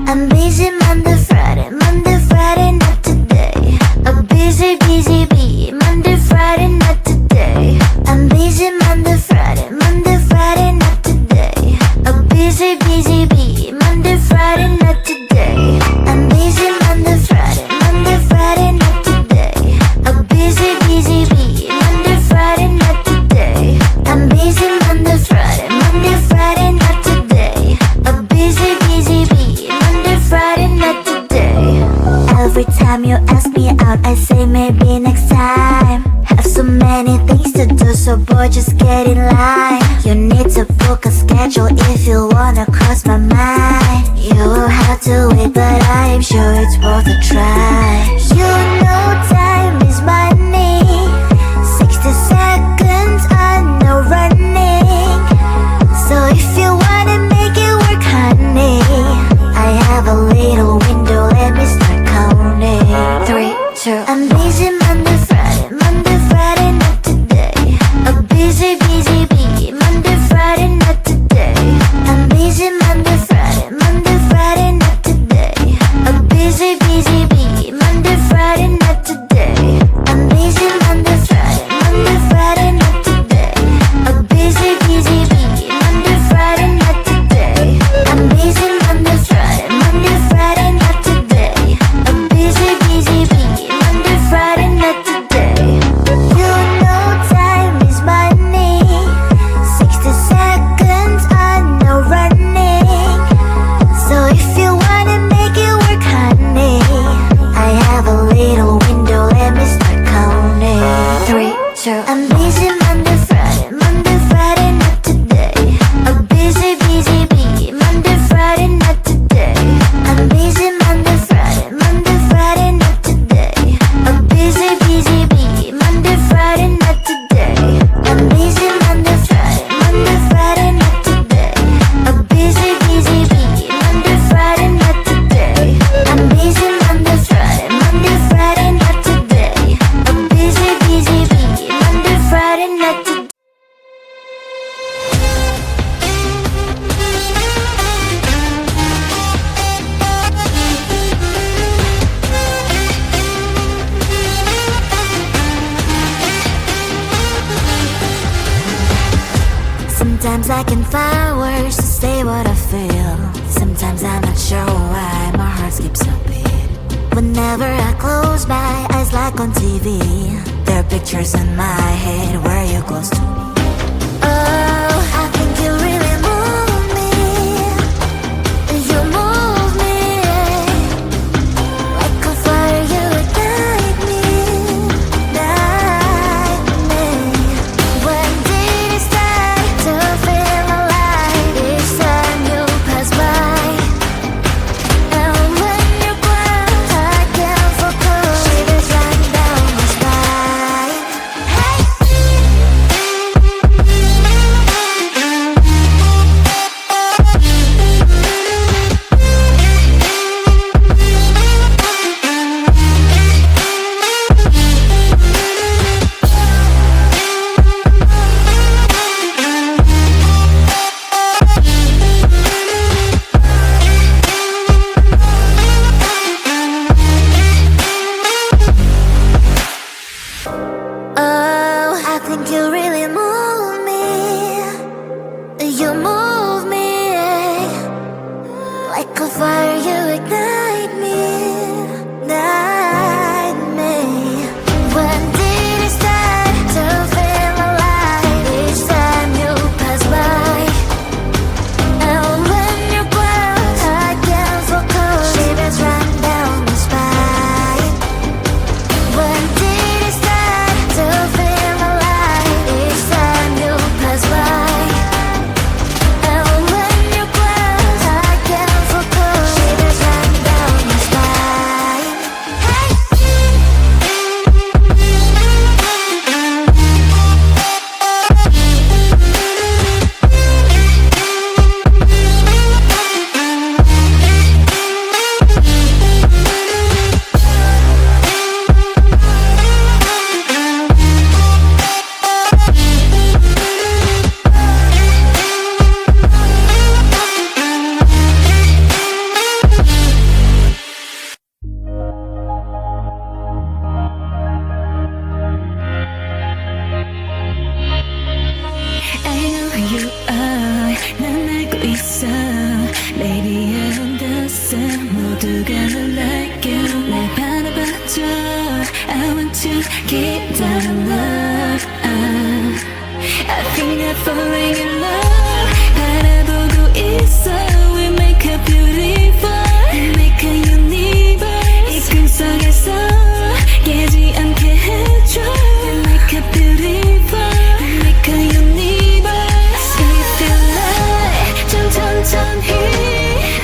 I'm busy Monday, Friday, not today. A busy, busy bee, Monday, Friday, not today. I'm busy Monday, Friday, not today. A busy, busy bee, Monday, Friday, not today. I'm busy Monday, Friday, not today. A busy, busy bee, Monday, Friday, not today. I'm busy Monday, Friday, not today. A busy, busy bee, Monday, Friday, not today. Every time you ask me out, I say maybe next time. Have so many things to do, so boy, just get in line. You need to book a schedule if you wanna cross my mind. You will have to wait, but I am sure it's worth a try. You know time is money. 60 seconds on no running. So if you wanna make it work, honey, I have a little window, let me start counting. 3, 2, I'm busy Monday, Friday, not today. A busy, busy bee, Monday, Friday, not today. I'm busy Monday, Friday, not today. A busy, busy bee, Monday, Friday, not today. I'm busy Monday, Friday, not today. A busy, busy bee, Monday, Friday, not today. I'm busy Monday, Friday, not today. A busy, busy bee, Monday, Friday, not today. You know time is money. 60 seconds on no running. So if you wanna make it work, honey, I have a little window, let me start counting. 3, 2, I'm busy Monday, Friday, not today. A busy, busy bee, Monday, Friday, not today. I'm busy Monday, Friday, not today. A busy, busy bee, Monday, Friday, not today. I'm busy Monday, Friday, not today. A busy, busy bee, Monday, Friday, not today. I'm busy Monday, Friday, not today. A busy, busy bee, Monday, Friday, not today. Sometimes I can find words to say what I feel. Sometimes I'm not sure why my heart skips a beat. Whenever I close my eyes like on TV, there are pictures in my head where you're close to me. Oh, I think you really move me. You move me like a fire, you ignite me. When did it start to feel alive? Each time you pass by, and when you're gone, I can't focus. Shivers run down my spine. Oh, I think you really move me. You move me like a fire, you ignite me. When did it start to feel alive? Each time you pass by, and when you're gone, I can't focus. Shivers run down my spine. When did it start to feel alive? Each time you pass by, and when you're gone, I can't focus. Shivers run down 기다려 I think I'm falling in love 바라보고 있어 We make a beautiful We make a universe 이 꿈속에서 깨지 않게 해줘 We make a beautiful We make a universe If you like 좀 천천히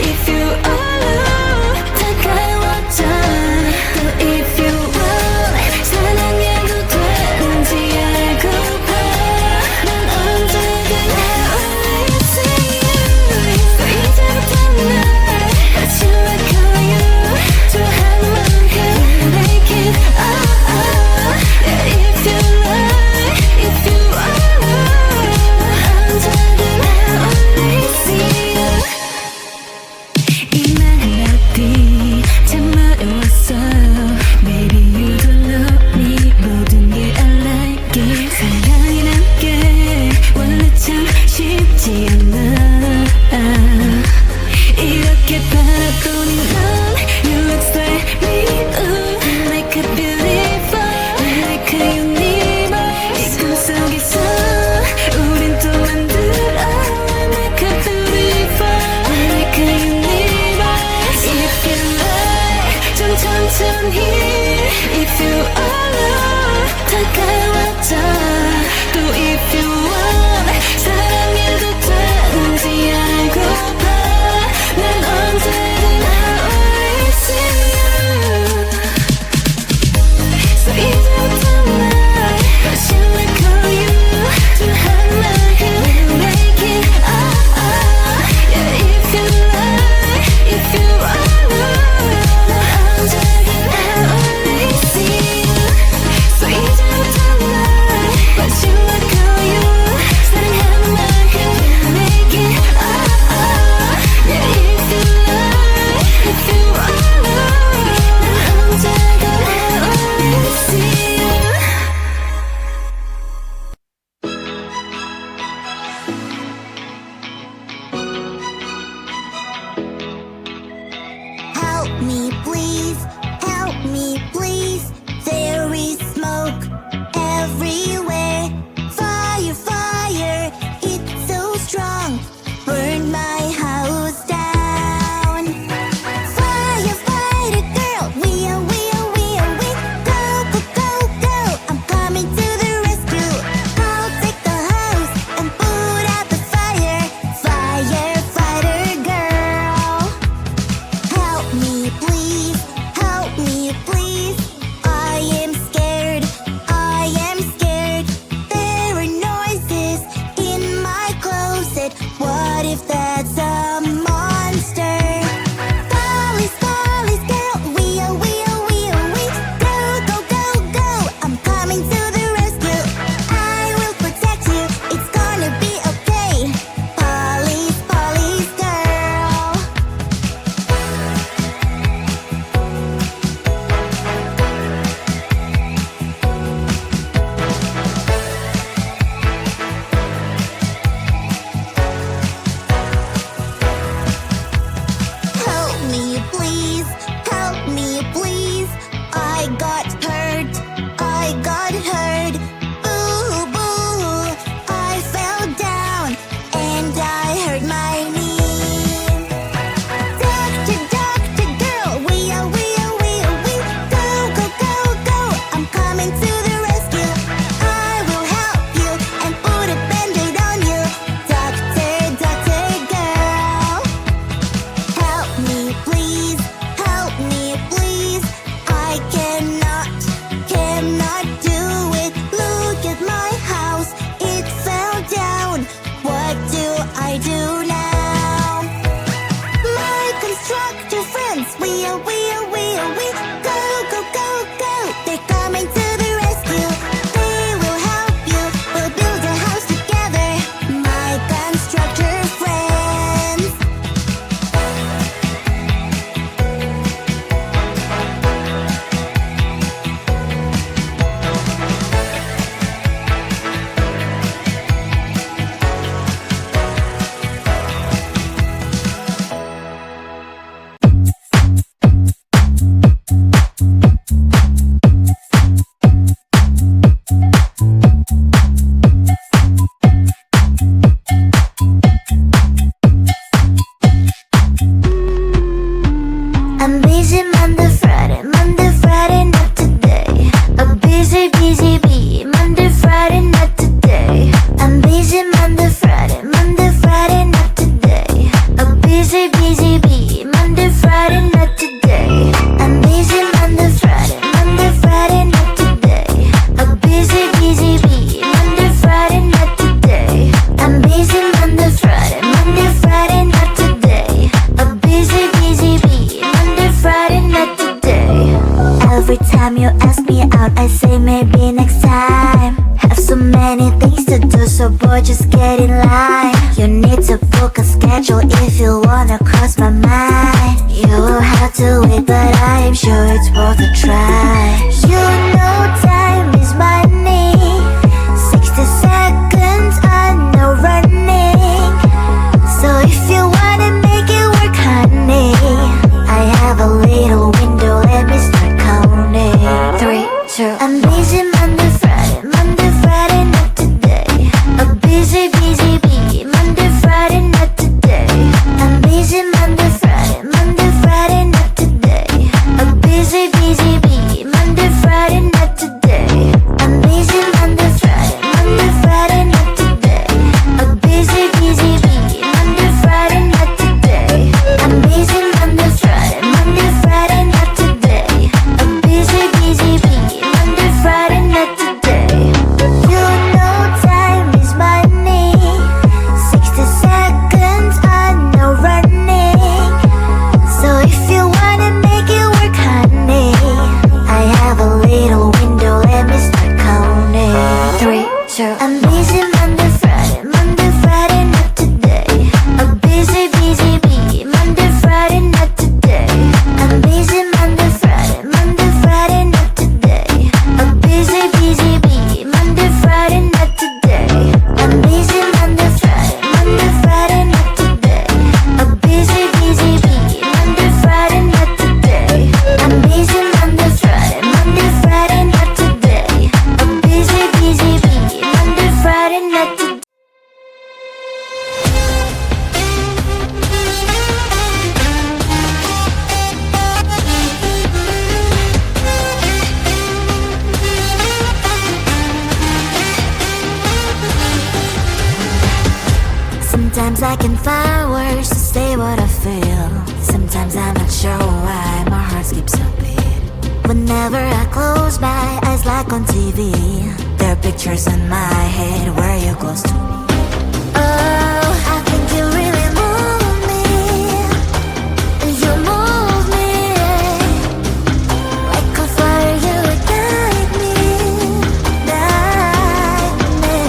If you are love 다가와줘 또 if you want 사랑해도 되는지 알고봐 난 언제든 I will see you So 이제부터 날 다시 like you 좋아하는 만큼 make it Yeah if you like If you are love 언제든 I only see you 이 멜로디 참 어려웠어 Baby you don't love me 모든 게 I like it 사랑이란 게 원래 참 쉽지 않아 이렇게 바라보니 넌 You look like me ooh Like a beautiful Like a universe 이 꿈속에서 우린 또 만들어 Like a beautiful Like a universe If you like 좀 천천히 If you are love 다가와줘 또 if you want 사랑해도 되는지 알고봐 난 언제든 I only see you So 이제부터 날 다시 like you 좋아하는 만큼 make it Yeah if you like If you are love 난 언제든 I only see you So 이제부터 날 다시 like you 사랑하는 만큼 make it Yeah if you like If you are love 난 언제든 I only see you Help me please There is smoke everywhere Fire, fire, it's so strong Burn my house down Firefighter girl, we Go, go, go, go I'm coming to the rescue I'll take the hose and put out the fire Firefighter girl Help me please I am scared There are noises in my closet What if that's a monster? Police girl, we Go, go, go, go I'm coming to the rescue I will protect you, it's gonna be okay Police girl Help me please I got hurt Boo, boo I fell down and I hurt my knee Doctor girl, we Go, go, go, go I'm coming to the rescue I will help you and put a band-aid on you Doctor girl Help me please I cannot do it Look at my house, it fell down What do I do now? My constructor friends, we Go, go, go, go They're coming to the rescue They will help you, we'll build a house together My constructor friends You will have to wait, but I'm sure it's worth a try. You know time is money. 60 seconds on no running. So if you wanna make it work, honey, I have a little window, let me start counting. 3, 2, I'm busy Monday, Friday, Monday, Friday, not today. A busy, busy bee, Monday, Friday, not today. I'm busy Monday, Friday, Monday, Friday, not today. A busy, busy bee, Monday, Friday, not today. I'm busy Monday, Friday, Monday, Friday, not today. A busy, busy bee, Monday, Friday, not today. I'm busy Monday, Friday, Monday, Friday, not today. A busy, busy bee, Monday, Friday, not today. You know time is money. 60 seconds on no running. So if you wanna make it work, honey, I have a little window, let me start counting. 3, 2, I'm busy Monday, Friday, Monday, Friday, not today. A busy, busy bee, Monday, Friday, not today. I'm busy Monday, Friday, Monday, Friday, not today. A busy, busy bee, Monday, Friday, not today. I'm busy Monday, Friday, Monday, Friday, not today. A busy, busy bee, Monday, Friday, not today. I'm busy Monday, Friday, Monday, Friday, not today. A busy, busy bee, Monday, Friday, not today. Sometimes I can find words to say what I feel. Sometimes I'm not sure why my heart skips a beat. Whenever I close my eyes like on TV, there are pictures in my head where you're close to me. Oh, I think you really move me. You move me. Like a fire, you ignite me. Ignite me.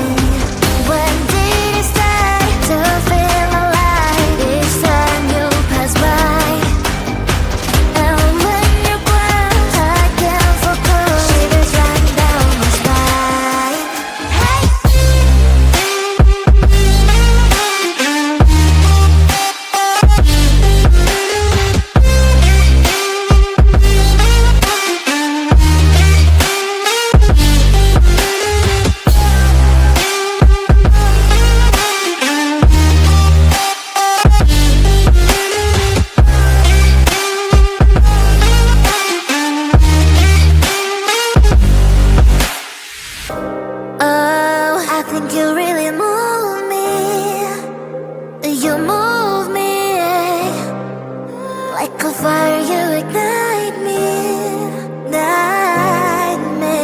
When did it start to feel alive? Each time you pass by, and when you close, I can't focus. Shivers run down my spine. Hey. Oh, I think you really move me. You move me. Like a fire, you ignite me. Ignite me.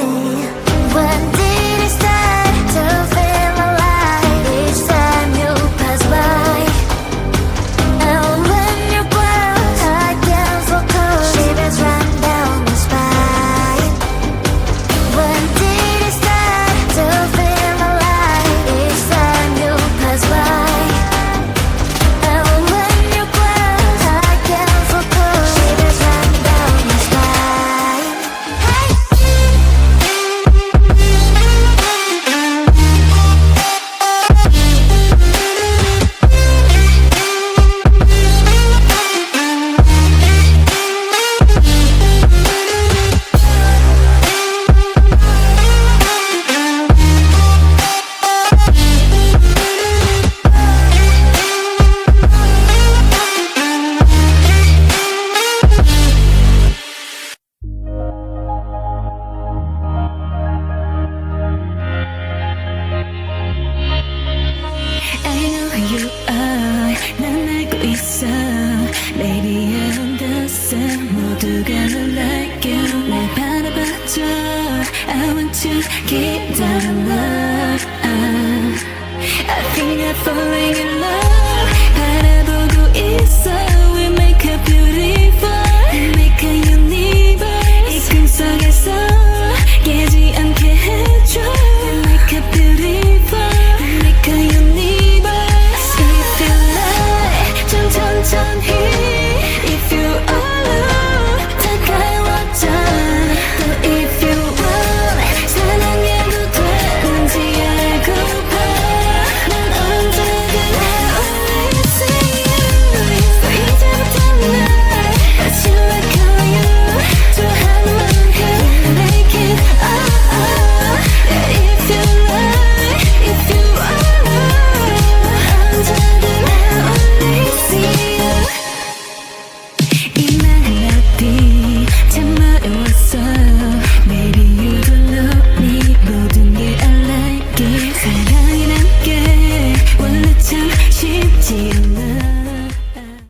When did it start to feel alive? Each time you pass by, and when you're close, I can't focus. Shivers run down my spine. When did it start to feel alive? Each time you pass by, and when you're close, I can't focus. Shivers run down my spine. Hey. I know who you are. 난 알고 있어. Baby, I understand. 모두가 널 like you. 날 바라봐줘. I want to keep that love. I think I'm falling in love. 바라보고 있어. We make a beautiful, we make a universe. 이 꿈속에서 깨지 않게 해줘. We make a beautiful, we make a universe. If you like, 좀 천천히. If you 이 멜로디 참